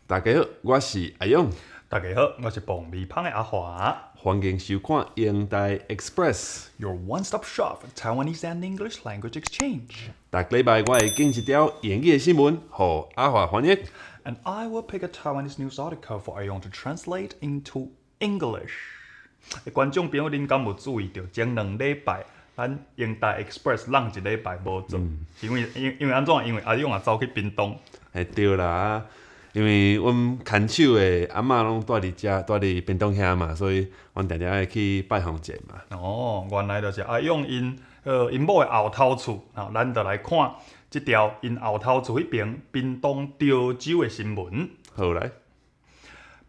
大家好，我是阿勇，大家好，我是爆米香的阿华。欢迎收看英台 Express。 Your one-stop shop for Taiwanese and English language exchange. 逐礼拜我会拣一条英语的新闻，互阿华翻译。 And I will pick a Taiwanese news article for Ayong to translate into English. 观众朋友，恁敢有注意到前2礼拜咱英台 Express 浪一礼拜无做，因为安怎？因为阿勇也走去屏东。对啦，因为阮牵手的阿嬷拢住伫遮，住伫屏东遐嘛，所以阮定定会去拜访者嘛。哦，原来就是阿勇因某的后头厝，咱就来看即条因后头厝迄边屏东潮州的新闻。好来，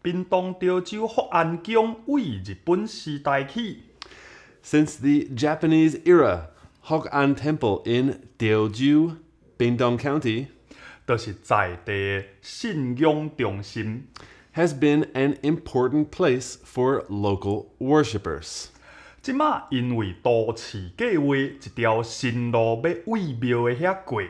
屏东潮州福安宫为日本时代起， Since the Japanese era, Hok'an Temple in Teoju, Bindong County, 就是在地的信仰中心。 has been an important place for local worshippers. 即马因为都市计划一条新路要为庙的遐过，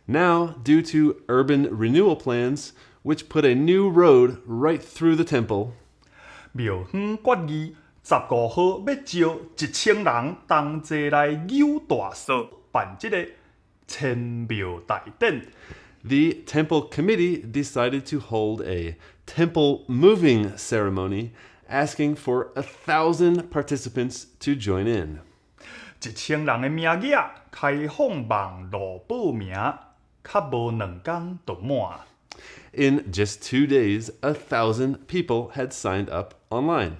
Now, due to urban renewal plans, which put a new road right through the temple, 庙方决议15号要招1000人同齐来游大社办即个迁庙大典。 the temple committee decided to hold a temple moving ceremony, asking for 1,000 participants to join in. 1000人的名额开放网络报名，较无2天就满。 In just 2 days, 1,000 people had signed up online.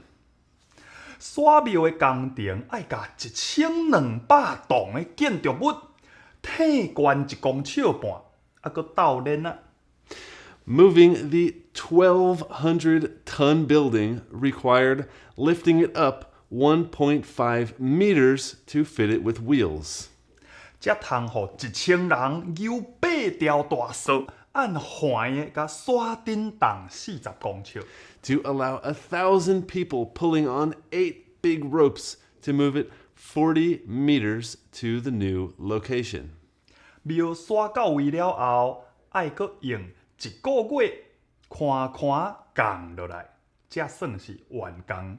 刷庙的工程爱甲1200栋的建筑物体悬1公尺半，搁斗练啊！ Moving the 1,200-ton building required lifting it up 1.5 meters to fit it with wheels. 才通互1000人游8条大蛇，按环的甲刷顶重40公尺。 To allow 1,000 people pulling on 8 big ropes to move it 40 meters to the new location. 庙刷到位了后，爱搁用1个月看降落来，才算是完工。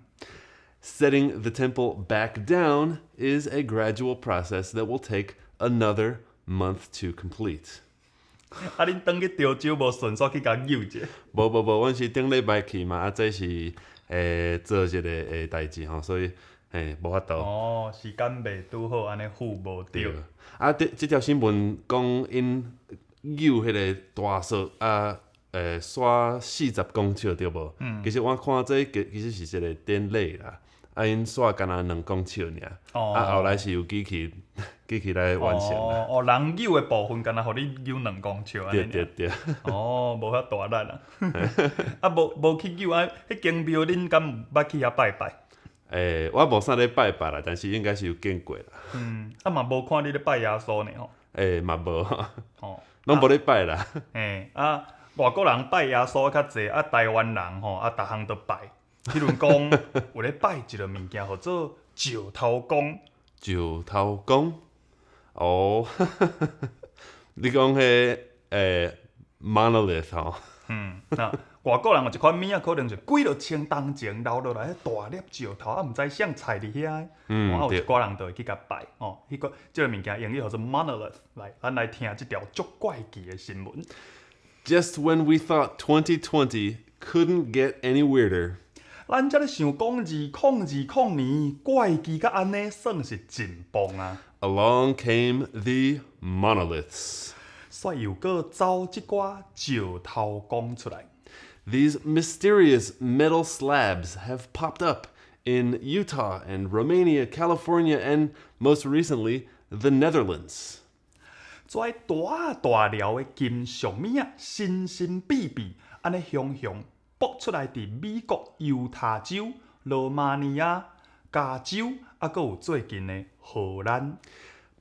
Setting the temple back down is a gradual process that will take another month to complete. 啊，恁转去潮州无顺续去甲游者？无，阮是顶礼拜去嘛，这是做一个代志吼，所以无法度。哦，时间袂拄好，安尼付无着。这条新闻讲因游迄个大索刷40公尺对无？其实我看这其实是一个典礼啦，因刷干那2公尺尔，后来是有机器来完成啦。人游的部分，敢若互你游2公尺安尼。对。哦，无遐大力啦。无去游啊，迄间庙恁敢捌去遐拜拜？我无啥咧拜拜啦，但是应该是有见过啦。嘛无看你咧拜耶稣呢吼。嘛无，哦，拢无咧拜啦。外国人拜耶稣较济，台湾人吼逐项都拜。迄阵讲有咧拜一个物件，叫做石头公。石头公，哦，你讲迄monolith 吼？那外国人有一款物仔，可能就几落千当前留落来，大粒石头，毋知啥菜伫遐。有一寡人就会去甲拜。迄个即个物件英语叫做 monolith。来，咱来听即条足怪奇的新闻。Just when we thought 2020 couldn't get any weirder, 咱才咧想讲2020年怪奇甲安尼，算是真棒啊！ along came the monoliths. 煞又搁走一寡石头公出来。 These mysterious metal slabs have popped up in Utah and Romania, California, and most recently, the Netherlands. 跩大条的金属物仔，神神秘秘，安尼雄爆出来伫美国犹他州、罗马尼亚、加州，搁有最近的荷兰。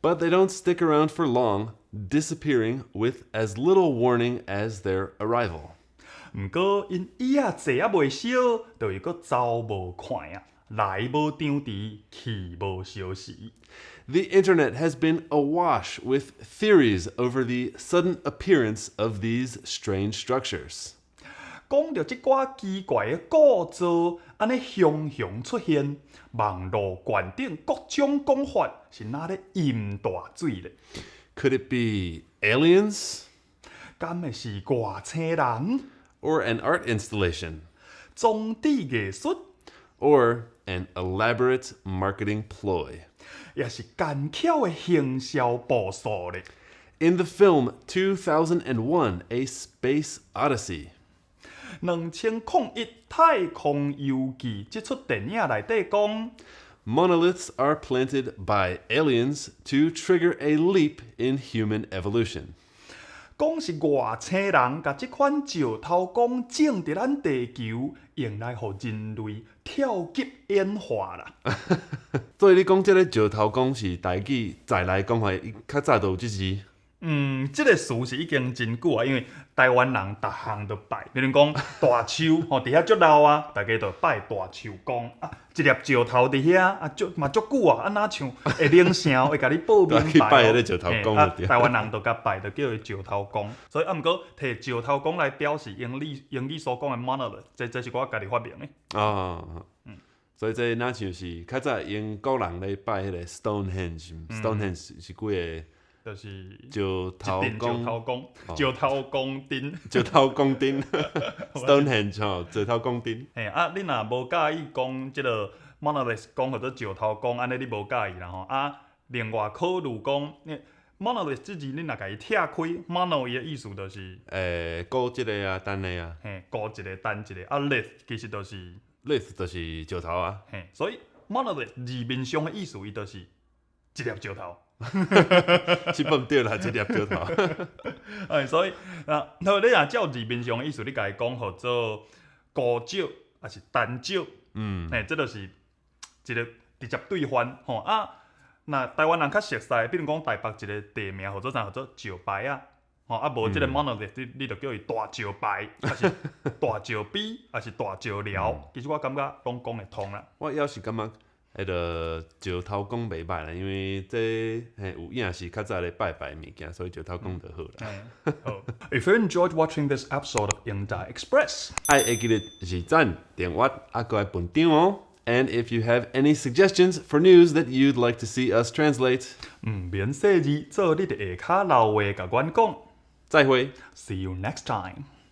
But they don't stick around for long, disappearing with as little warning as their arrival. 毋过因伊坐未少，就又搁走无快啊，来无张持，去无消息。 The internet has been awash with theories over the sudden appearance of these strange structures. 讲到即寡奇怪的构造，安尼雄雄出现，网络观点各种讲法，是哪咧淹大水咧？ Could it be aliens 敢会是外星人、 or an art installation 装置艺术， or an elaborate marketing ploy? 也是奸巧的行销部署咧？ In the film 2001 A Space Odyssey, 2001太空游记这出电影内底讲， monoliths are planted by aliens to trigger a leap in human evolution. 讲是外星人甲即款石头公种伫咱地球，用来互人类跳级演化啦。所以你讲这个石头公是台语再来讲话，伊较早就有即字。即个词是已经真久啊，因为台湾人逐项都拜，比如讲大树吼，伫遐足老啊，大家就拜大树公啊，一粒石头伫遐啊，足久啊，啊哪像会灵声，会甲你报名去拜拜迄个石头公啊就对台湾人都甲拜，就叫伊石头公。所以啊，毋过摕石头公来表示英语所讲的 monolith， 这是我家己发明的。所以这哪像是较早英国人咧拜迄个 Stonehenge，Stonehenge 是几个就是石头公，石头公钉，石头公钉，Stonehenge 吼，石头公钉。嘿啊，你若无介意讲即个 monolith 讲或者石头公，安尼你无介意啦吼。啊，另外考虑讲，monolith 即字你若甲伊拆开 ，mono 伊的意思就是高一个啊，单的啊，高一个单一个，啊 lith 其实就是 ，lith 就是石头啊。所以 monolith 字面上的意思伊就是一粒石头。是不对啦，一粒石头。所以啊，你若照字面上的意思，你甲伊讲，或做高石，还是单石，这就是一个直接兑换吼啊。那台湾人较熟悉，比如讲台北一个地名，或者啥，或者石牌啊，吼啊，无即个 monolith，你就叫伊大石牌，还是大石碑，还是大石寮。其实我感觉拢讲会通啦。我要是感觉。迄个石头公袂歹啦，因为这有影是较早咧拜物件，所以石头公就好啦。If you enjoyed watching this episode of Indai Express， 爱会记得是赞、订阅，啊，搁来分享哦。And if you have any suggestions for news that you'd like to see us translate， 免细字，做你的下骹留话甲阮讲。再会。See you next time.